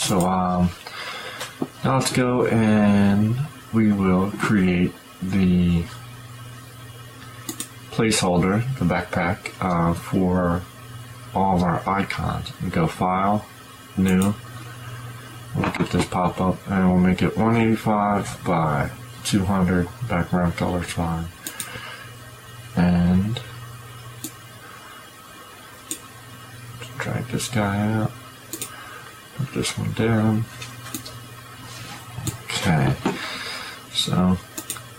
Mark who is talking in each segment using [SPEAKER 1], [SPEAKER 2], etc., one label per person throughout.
[SPEAKER 1] So now let's go and we will create the placeholder, the backpack, for all of our icons. We go File, New, we'll get this pop up and we'll make it 185 by 200, background color's fine. And drag this guy out, put this one down. Okay, so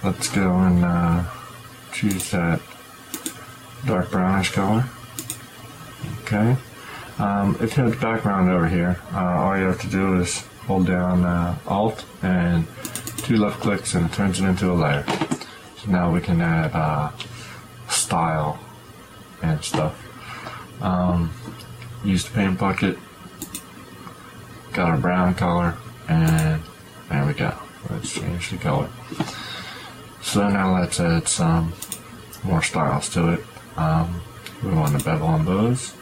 [SPEAKER 1] let's go and choose that dark brownish color. Okay, if you have the background over here, all you have to do is hold down Alt and 2 left clicks and it turns it into a layer. So now we can add style and stuff. Use the paint bucket, got our brown color, and there we go. Let's change the color. So now let's add some more styles to it. We want a bevel on bows.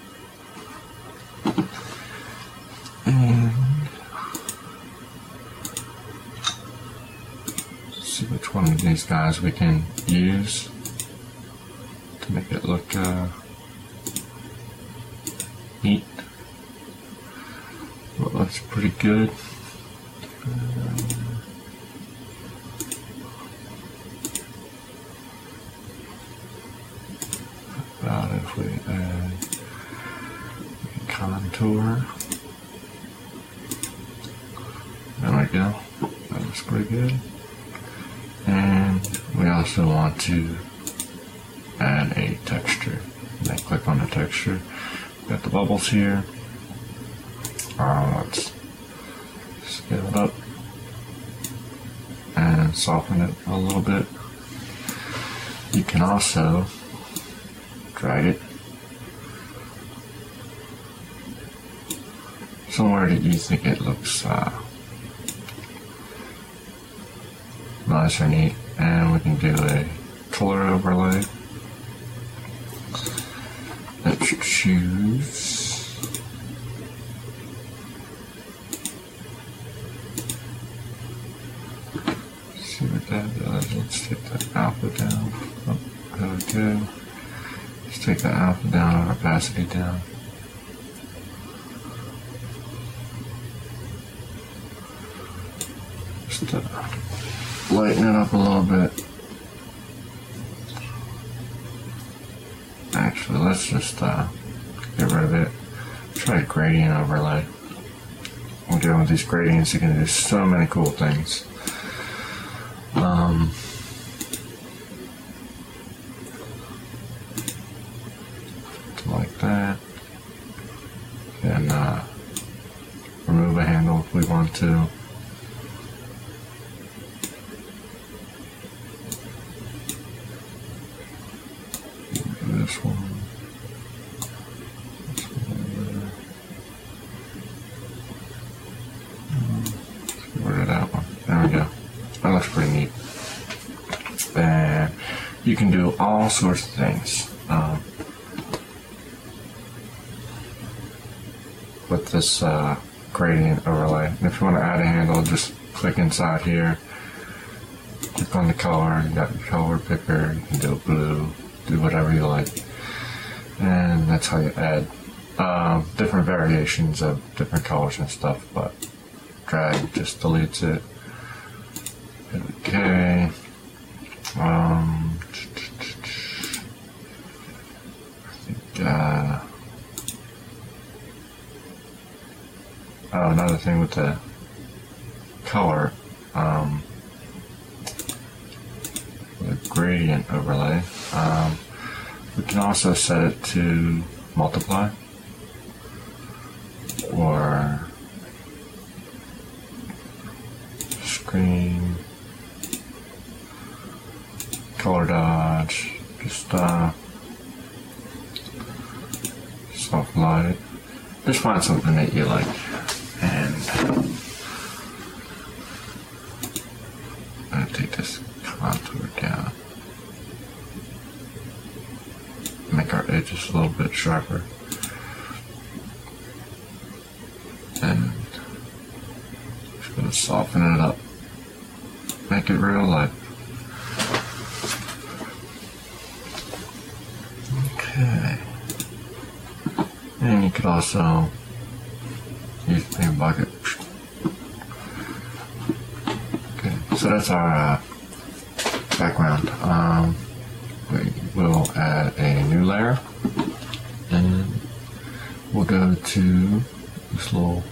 [SPEAKER 1] And see which one of these guys we can use to make it look neat. Well, looks pretty good. About if we add contour. There we go. That looks pretty good. And we also want to add a texture. Then click on the texture. Got the bubbles here. Let's scale it up and soften it a little bit. You can also drag it somewhere that you think it looks nice or neat, and we can do a color overlay. Let's choose see what that does. Let's take the alpha down. Oh, there we go. Let's take the alpha down and opacity down. Just lighten it up a little bit. Actually, let's just get rid of it. Try a gradient overlay. We'll go with these gradients. You can do so many cool things. Like that. And remove a handle if we want to. This one. This one. Let's get rid of that one. There we go. That looks pretty neat. And you can do all sorts of things with this gradient overlay. And if you want to add a handle, just click inside here, click on the color. You got your color picker. You can do blue, do whatever you like, and that's how you add different variations of different colors and stuff. But drag just deletes it. Okay. I think another thing with the color, the gradient overlay, we can also set it to multiply or screen, color dodge, just soft light. Just find something that you like, and I'm gonna take this contour down, make our edges a little bit sharper, and soften it up, make it real light. Okay, and you could also use a bucket. Okay, so that's our background. We will add a new layer, and we'll go to this little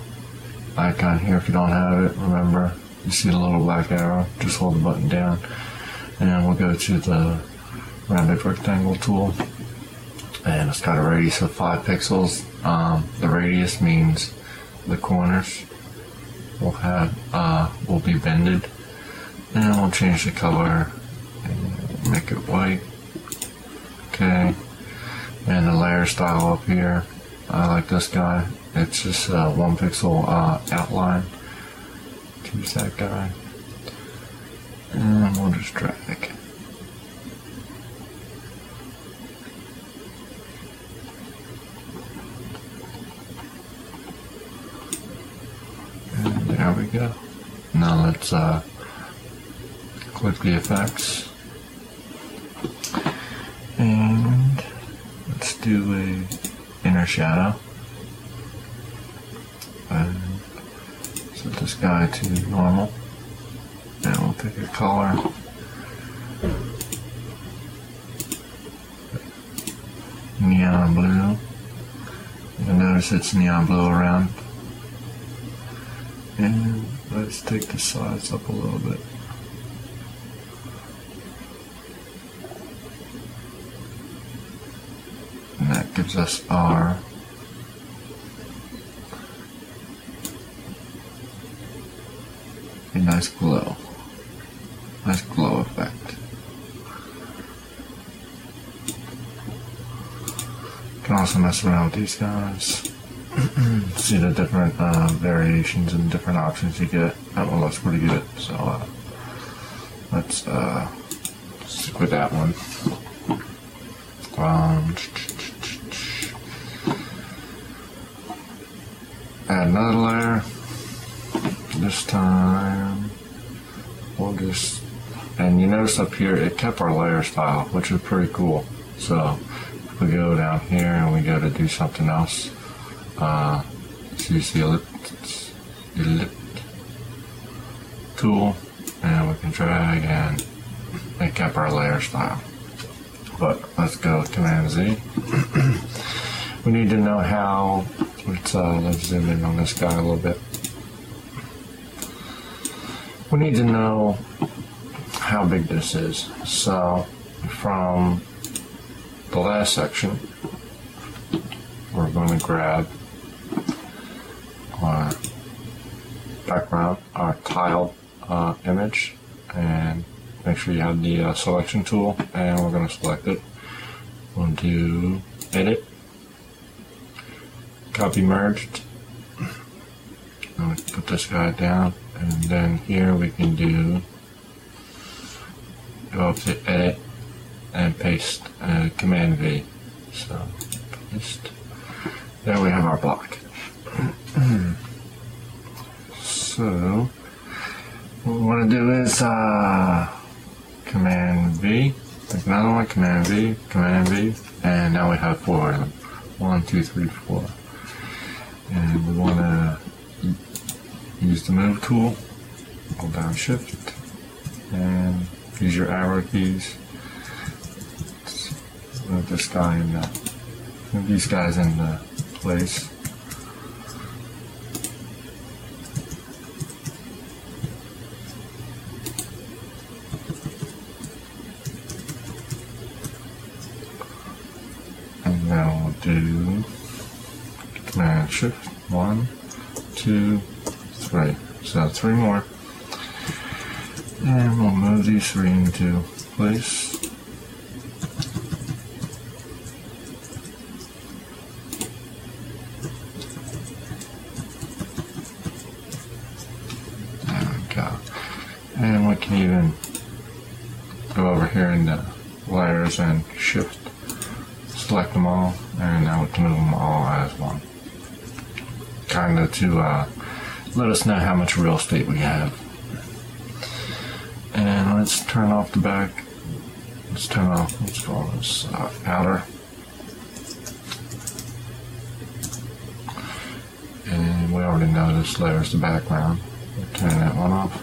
[SPEAKER 1] icon here. If you don't have it, remember, you see the little black arrow, just hold the button down, and we'll go to the rounded rectangle tool, and it's got a radius of 5 pixels. The radius means the corners will be bended, and we'll change the color and make it white. Okay, and the layer style up here, I like this guy. It's just 1 pixel outline. Choose that guy, and we'll just drag. And there we go. Now let's click the effects, and let's do a inner shadow, and set this guy to normal, and we'll pick a color, neon blue. You'll notice it's neon blue around, and let's take the size up a little bit. And that gives us a nice glow effect. You can also mess around with these guys. See the different variations and different options you get. That one looks pretty good, so let's stick with that one. Add another layer. This time we'll just, and you notice up here it kept our layer style, which is pretty cool. So if we go down here and we go to do something else, use the ellipse tool, and we can drag, and it kept our layer style. But let's go Command Z. We need to know how. Let's zoom in on this guy a little bit. We need to know how big this is. So from the last section, we're going to grab our background, our tiled image, and make sure you have the selection tool, and we're going to select it. We'll do edit, copy merged, and we put this guy down, and then here we can go up to edit and paste, Command V. So paste. There we have our block. So what we want to do is Command V, take another one, Command V, and now we have 4 of them. 1, 2, 3, 4. And we want to use the move tool, hold down Shift, and use your arrow keys. Move this guy in move these guys into place. And now we'll do Command Shift 1, 2, 3. So 3 more. And we'll move these 3 into place. There we go. And we can even go over here in the layers and shift, select them all, and now we can move them all as one. Kind of to let us know how much real estate we have. And let's turn off the back. Let's call this outer. And we already know this layer is the background. We'll turn that one off.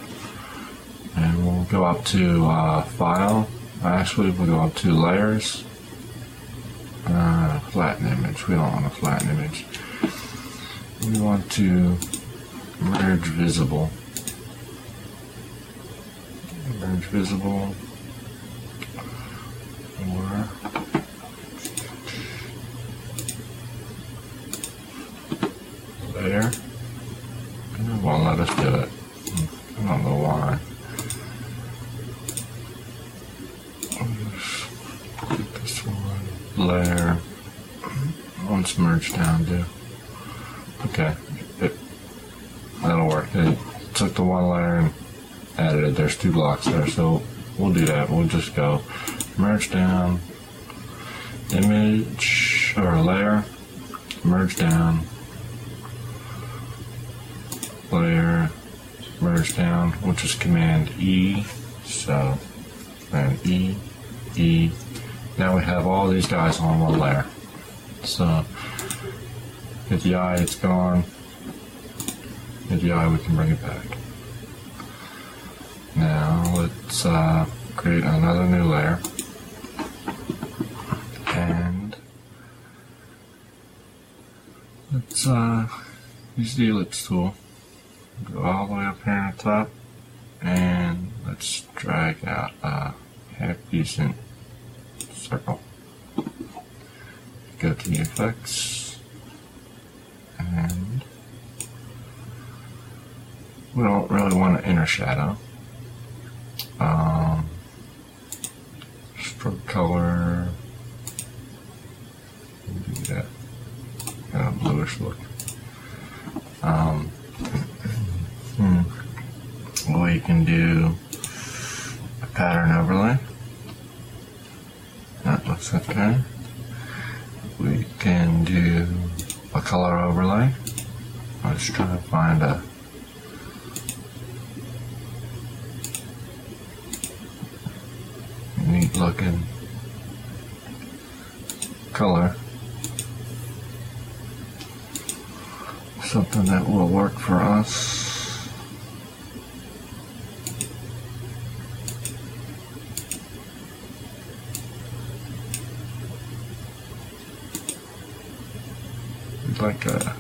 [SPEAKER 1] And we'll go up to File. Actually, we'll go up to Layers. Flatten image. We don't want a flatten image. We want to merge visible. Merge visible. Or layer. And it won't let us do it. I don't know why. Get this one. Layer. Once merged down, do. Okay. That'll work. It took the one layer and added it. There's 2 blocks there, so we'll do that. We'll just go merge down, image, or layer, merge down, layer, merge down, which is Command E. So, Command E, E. Now we have all these guys on one layer. So, hit the eye, it's gone. Hit the eye, we can bring it back. Now, let's create another new layer. And let's use the ellipse tool. Go all the way up here on the top. And let's drag out a half decent circle. Go to the effects, and we don't really want an inner shadow. Stroke color, do that kind of bluish look. We can do a pattern overlay. That looks okay. We can do a color overlay. Let's try to find a neat looking color. Something that will work for us. Like a,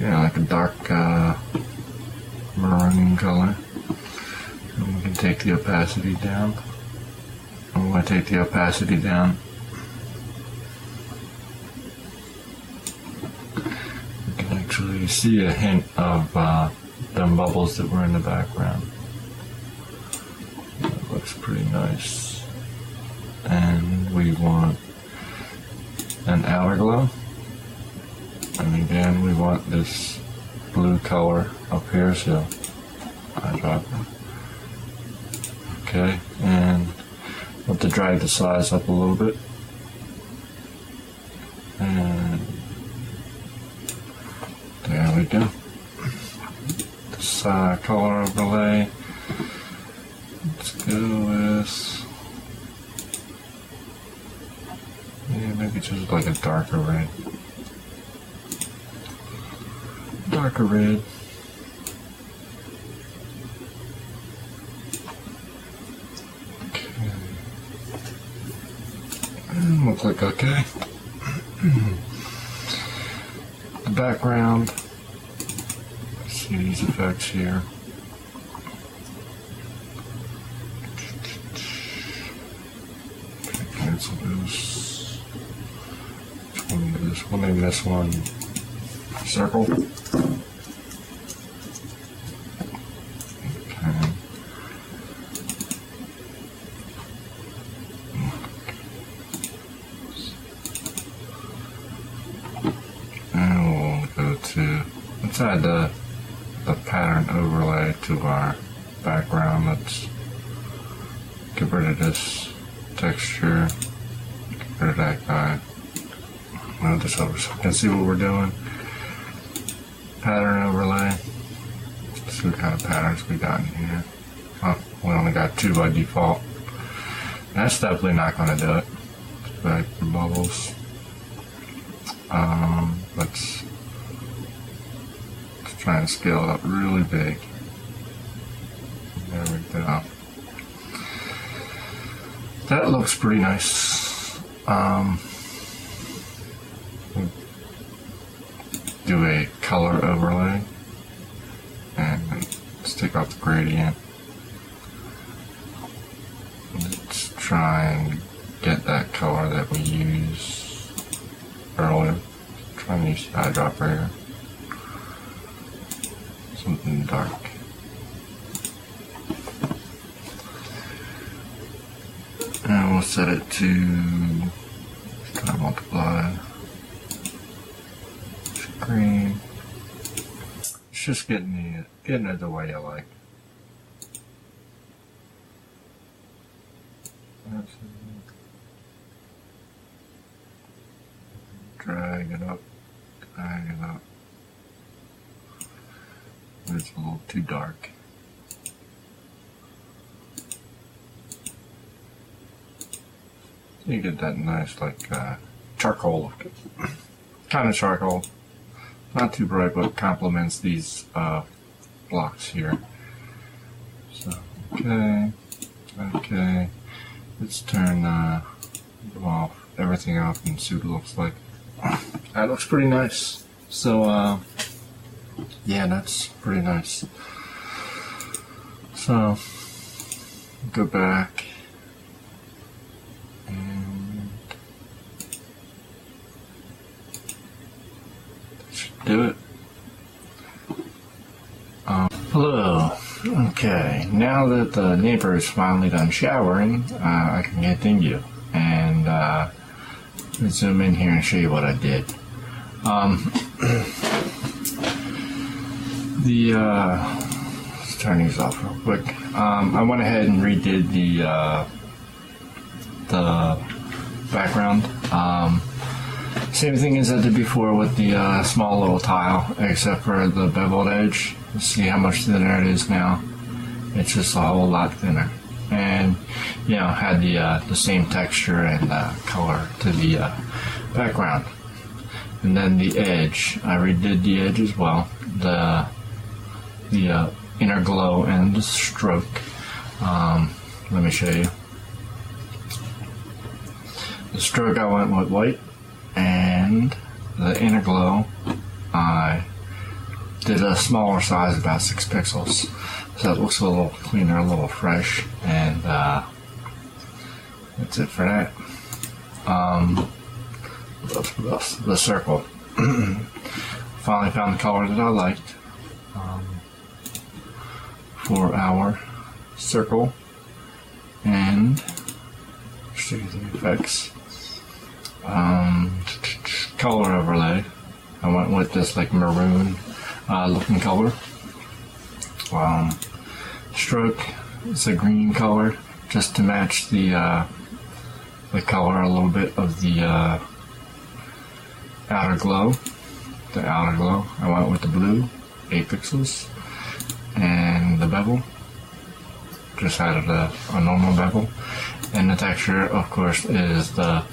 [SPEAKER 1] like a dark maroon color. And we can take the opacity down. I'm going to take the opacity down. You can actually see a hint of them bubbles that were in the background. That looks pretty nice. And we want an outer glow. And again, we want this blue color up here, so I drop it. Okay, and we'll have to drag the size up a little bit. And there we go. This color overlay. Let's go with, maybe just like a darker red. Darker red. Okay. And we'll click OK. The background. See these effects here. Okay, cancel this. Which one is this? We'll name this one Circle. Let's add the pattern overlay to our background. Let's get rid of this texture, get rid of that guy, move this over so we can see what we're doing. Pattern overlay. see what kind of patterns we got in here. Oh, we only got 2 by default. That's definitely not going to do it. Back for bubbles. Let's try and scale it up really big. There we go. That looks pretty nice. Do a color overlay and let's take off the gradient. Let's try and get that color that we used earlier. Try and use the eyedropper here. Something dark. And we'll set it to kind of multiply. Green. It's just getting it the way I like. Drag it up, drag it up. It's a little too dark. You get that nice like charcoal look. Kind of charcoal. Not too bright, but complements these blocks here. So, okay. Let's turn everything off and see what it looks like. That looks pretty nice. So, yeah, that's pretty nice. So, go back and that should do it. Hello. Okay, now that the neighbor is finally done showering, I can continue and let's zoom in here and show you what I did. Let's turn these off real quick. I went ahead and redid the background. Same thing as I did before with the small little tile, except for the beveled edge. See how much thinner it is now. It's just a whole lot thinner, and you know, had the same texture and color to the background. And then the edge, I redid the edge as well. The inner glow and the stroke. Let me show you. The stroke I went with white, and the inner glow I did a smaller size, about 6 pixels, so it looks a little cleaner, a little fresh, and that's it for that. The circle. Finally found the color that I liked for our circle, and show you the effects. Color overlay. I went with this like maroon looking color. Stroke is a green color, just to match the color a little bit of the outer glow. The outer glow, I went with the blue, 8 pixels, and the bevel, just added a normal bevel. And the texture, of course, is the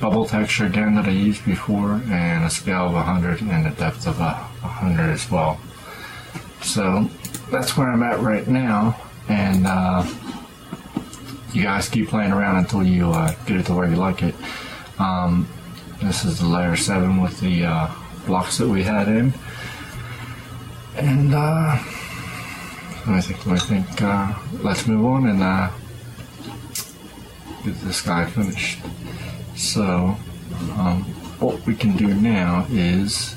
[SPEAKER 1] bubble texture again that I used before, and a scale of 100 and a depth of 100 as well. So that's where I'm at right now, and you guys keep playing around until you get it to where you like it. This is the layer 7 with the blocks that we had in, and let me think. Let's move on and get this guy finished. So what we can do now is